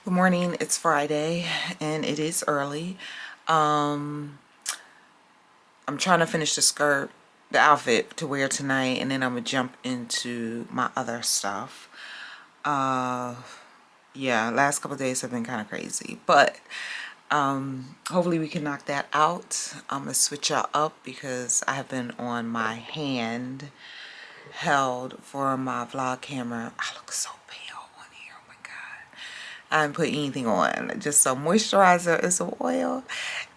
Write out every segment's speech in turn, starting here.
Good morning. It's Friday and it is early. I'm trying to finish the outfit to wear tonight, and then I'm gonna jump into my other stuff. Yeah, last couple of days have been kind of crazy, but hopefully we can knock that out. I'm gonna switch y'all up because I have been on my hand held for my vlog camera. I look so pale on here. Oh my god. I didn't put anything on, just some moisturizer and some oil.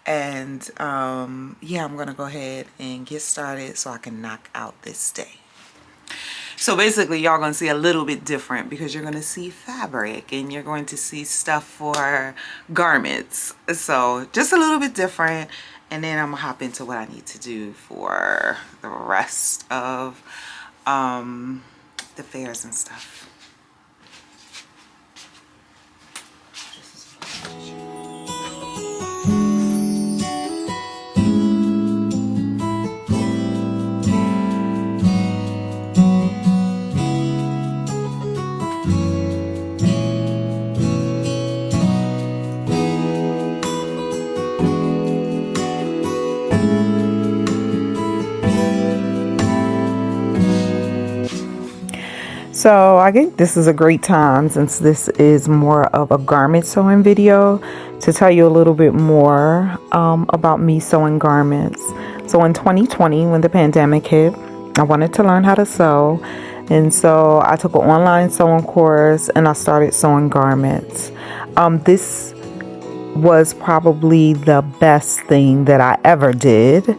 And yeah, I'm gonna go ahead and get started so I can knock out this day. So basically y'all gonna see a little bit different because you're gonna see fabric and you're going to see stuff for garments. So just a little bit different, and then I'm gonna hop into what I need to do for the rest of the fairs and stuff. So I think this is a great time, since this is more of a garment sewing video, to tell you a little bit more about me sewing garments. So in 2020, when the pandemic hit, I wanted to learn how to sew. And so I took an online sewing course and I started sewing garments. This was probably the best thing that I ever did.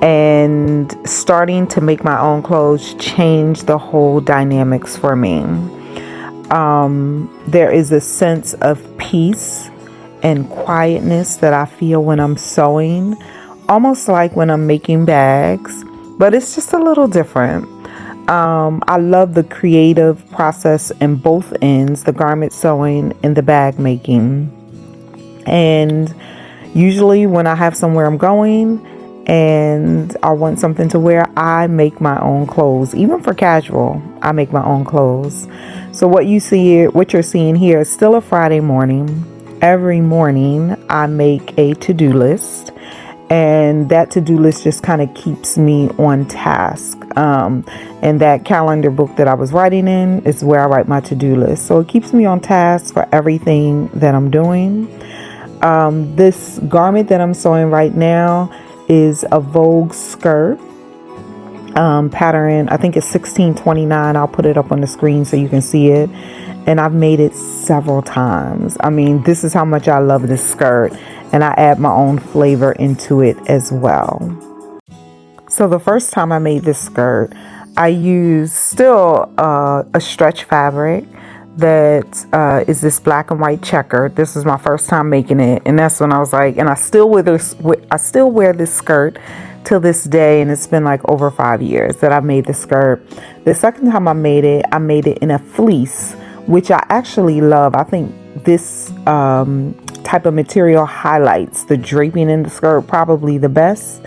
And starting to make my own clothes changed the whole dynamics for me. There is a sense of peace and quietness that I feel when I'm sewing, almost like when I'm making bags, but it's just a little different. I love the creative process in both ends, the garment sewing and the bag making. And usually when I have somewhere I'm going and I want something to wear, I make my own clothes. Even for casual, I make my own clothes. So what you're seeing here is still a Friday morning. Every morning I make a to-do list, and that to-do list just kind of keeps me on task. And that calendar book that I was writing in is where I write my to-do list. So it keeps me on task for everything that I'm doing. This garment that I'm sewing right now is a Vogue skirt pattern. I think it's 1629. I'll put it up on the screen so you can see it. And I've made it several times. I mean, this is how much I love this skirt, and I add my own flavor into it as well. So the first time I made this skirt, I used still a stretch fabric that is this black and white checker. This was my first time making it, and that's when I was like, and I still wear this skirt till this day, and it's been like over 5 years that I've made this skirt. The second time I made it in a fleece, which I actually love. I think this type of material highlights the draping in the skirt probably the best.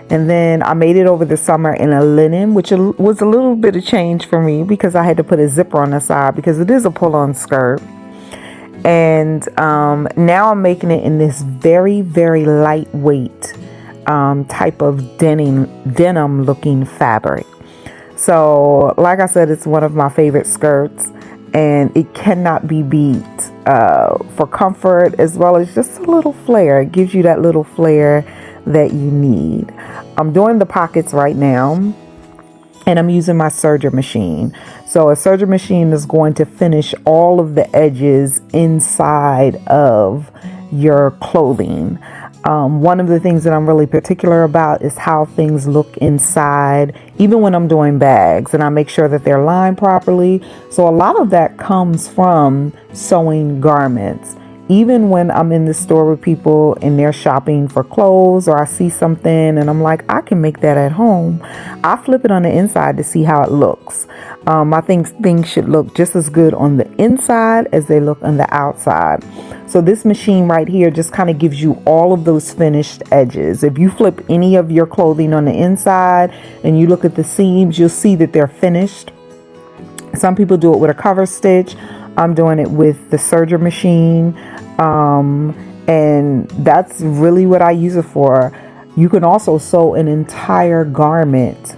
And then I made it over the summer in a linen, which was a little bit of change for me because I had to put a zipper on the side because it is a pull-on skirt. And now I'm making it in this very, very lightweight type of denim looking fabric. So like I said, it's one of my favorite skirts, and it cannot be beat for comfort as well as just a little flair. It gives you that little flair that you need. I'm doing the pockets right now, and I'm using my serger machine. So a serger machine is going to finish all of the edges inside of your clothing. One of the things that I'm really particular about is how things look inside, even when I'm doing bags, and I make sure that they're lined properly. So a lot of that comes from sewing garments. Even when I'm in the store with people and they're shopping for clothes, or I see something and I'm like, I can make that at home, I flip it on the inside to see how it looks. I think things should look just as good on the inside as they look on the outside. So this machine right here just kind of gives you all of those finished edges. If you flip any of your clothing on the inside and you look at the seams, you'll see that they're finished. Some people do it with a cover stitch. I'm doing it with the serger machine, and that's really what I use it for. You can also sew an entire garment,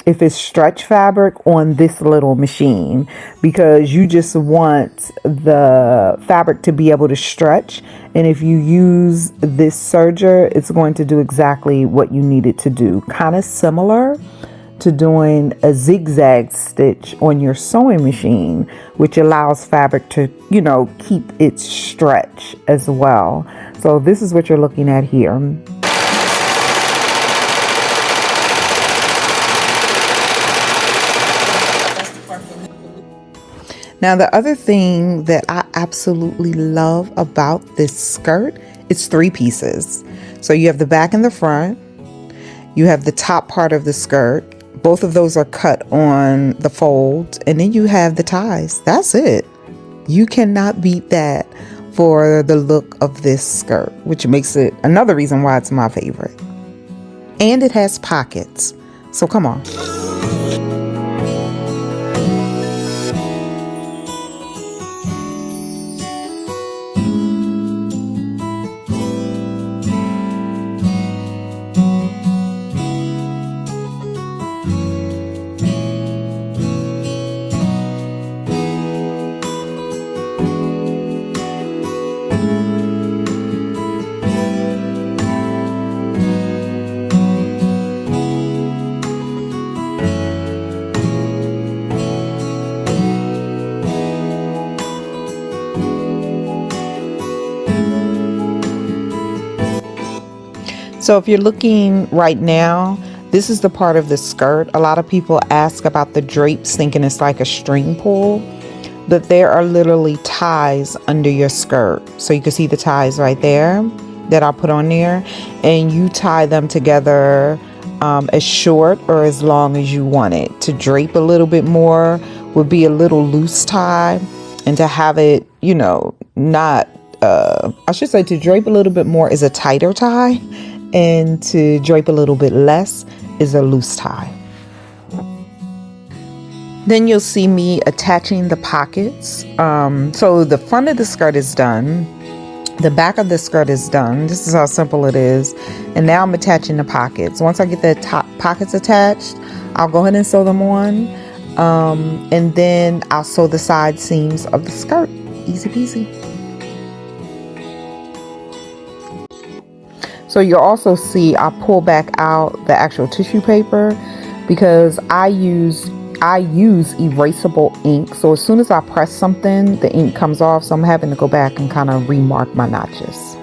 if it's stretch fabric, on this little machine, because you just want the fabric to be able to stretch. And if you use this serger, it's going to do exactly what you need it to do. Kind of similar to doing a zigzag stitch on your sewing machine, which allows fabric to, you know, keep its stretch as well. So this is what you're looking at here. Now, the other thing that I absolutely love about this skirt, it's 3 pieces. So you have the back and the front, you have the top part of the skirt. Both of those are cut on the folds, and then you have the ties. That's it. You cannot beat that for the look of this skirt, which makes it another reason why it's my favorite. And it has pockets. So come on. So if you're looking right now, this is the part of the skirt. A lot of people ask about the drapes, thinking it's like a string pull, but there are literally ties under your skirt. So you can see the ties right there that I put on there, and you tie them together as short or as long as you want it. To drape a little bit more would be a little loose tie, and to have it, you know, not, I should say to drape a little bit more is a tighter tie, and to drape a little bit less is a loose tie. Then you'll see me attaching the pockets. So the front of the skirt is done. The back of the skirt is done. This is how simple it is. And now I'm attaching the pockets. Once I get the top pockets attached, I'll go ahead and sew them on. And then I'll sew the side seams of the skirt. Easy peasy. So you'll also see I pull back out the actual tissue paper because I use erasable ink. So as soon as I press something, the ink comes off. So I'm having to go back and kind of remark my notches.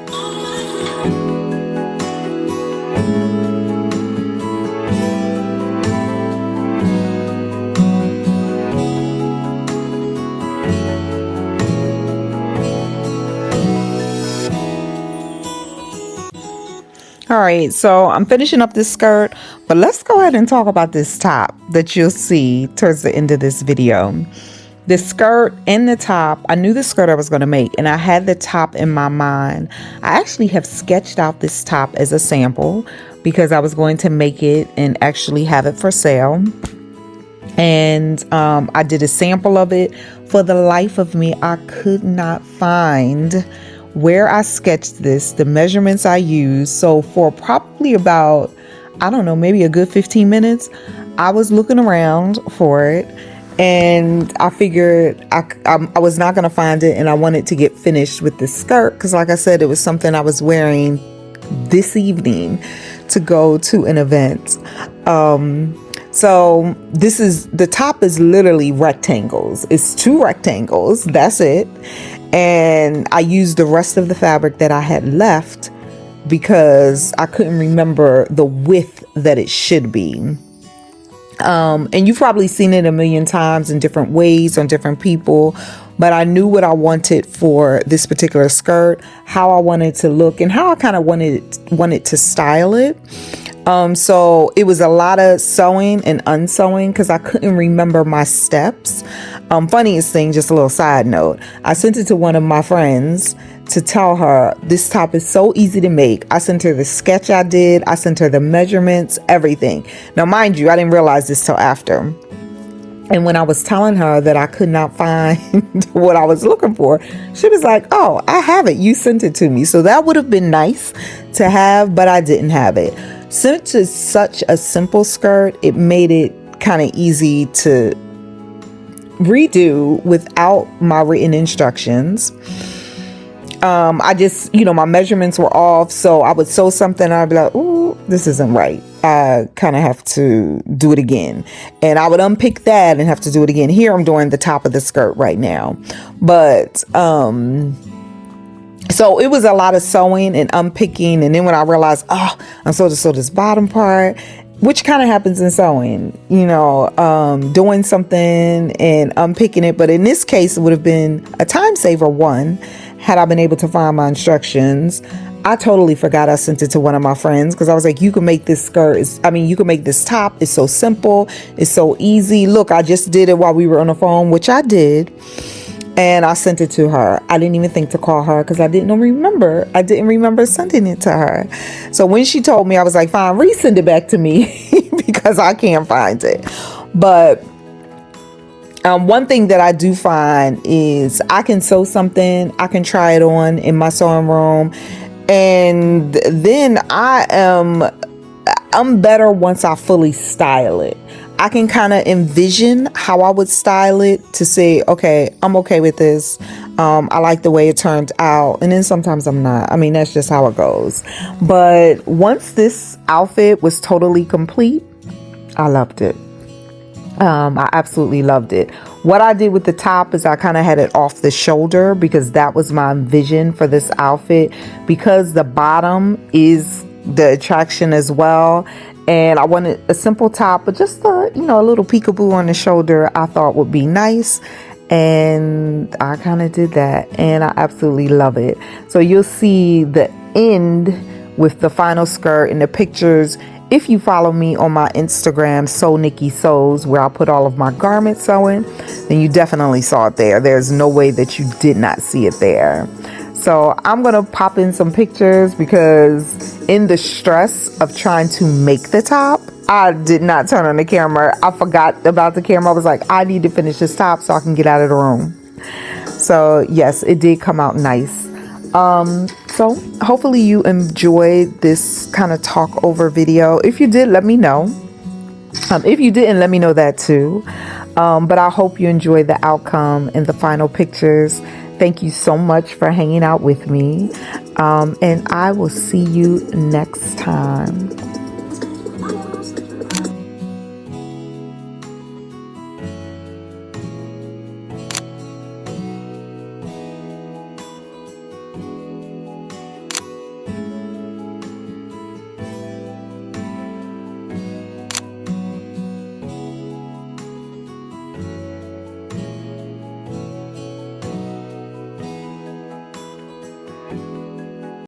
All right, so I'm finishing up this skirt, but let's go ahead and talk about this top that you'll see towards the end of this video. The skirt and the top, I knew the skirt I was going to make, and I had the top in my mind. I actually have sketched out this top as a sample because I was going to make it and actually have it for sale. And I did a sample of it. For the life of me, I could not find where I sketched this, the measurements I used. So for probably about, I don't know, maybe a good 15 minutes, I was looking around for it, and I figured I was not going to find it, and I wanted to get finished with this skirt because, like I said, it was something I was wearing this evening to go to an event. So the top is literally rectangles. It's 2 rectangles. That's it. And I used the rest of the fabric that I had left because I couldn't remember the width that it should be. And you've probably seen it a million times in different ways on different people, but I knew what I wanted for this particular skirt, how I wanted to look, and how I kind of wanted to style it. So it was a lot of sewing and unsewing because I couldn't remember my steps. Funniest thing, just a little side note, I sent it to one of my friends to tell her this top is so easy to make. I sent her the sketch I did. I sent her the measurements, everything. Now, mind you, I didn't realize this till after. And when I was telling her that I could not find what I was looking for, she was like, oh, I have it. You sent it to me. So that would have been nice to have, but I didn't have it. Since it's such a simple skirt, it made it kind of easy to redo without my written instructions. I just, my measurements were off. So I would sew something and I'd be like, ooh, this isn't right. I kind of have to do it again. And I would unpick that and have to do it again. Here I'm doing the top of the skirt right now. But, so it was a lot of sewing and unpicking. And then when I realized, oh, I'm supposed to sew this bottom part, which kind of happens in sewing, doing something and unpicking it. But in this case, it would have been a time saver one, had I been able to find my instructions. I totally forgot I sent it to one of my friends because I was like, you can make this skirt. You can make this top. It's so simple. It's so easy. Look, I just did it while we were on the phone, which I did. And I sent it to her. I didn't even think to call her because I didn't remember. I didn't remember sending it to her. So when she told me, I was like, fine, resend it back to me because I can't find it. But one thing that I do find is I can sew something. I can try it on in my sewing room. And then I'm better once I fully style it. I can kind of envision how I would style it to say, okay, I'm okay with this. I like the way it turned out. And then sometimes I'm not. I mean, that's just how it goes. But once this outfit was totally complete, I loved it. I absolutely loved it. What I did with the top is I kind of had it off the shoulder because that was my vision for this outfit, because the bottom is the attraction as well. And I wanted a simple top, but just a little peekaboo on the shoulder I thought would be nice. And I kind of did that and I absolutely love it. So you'll see the end with the final skirt in the pictures. If you follow me on my Instagram, sonikkisews, where I put all of my garment sewing, then you definitely saw it there. There's no way that you did not see it there. So I'm going to pop in some pictures because in the stress of trying to make the top, I did not turn on the camera. I forgot about the camera. I was like, I need to finish this top so I can get out of the room. So yes, it did come out nice. So hopefully you enjoyed this kind of talk over video. If you did, let me know. If you didn't, let me know that too. But I hope you enjoyed the outcome and the final pictures. Thank you so much for hanging out with me. And I will see you next time.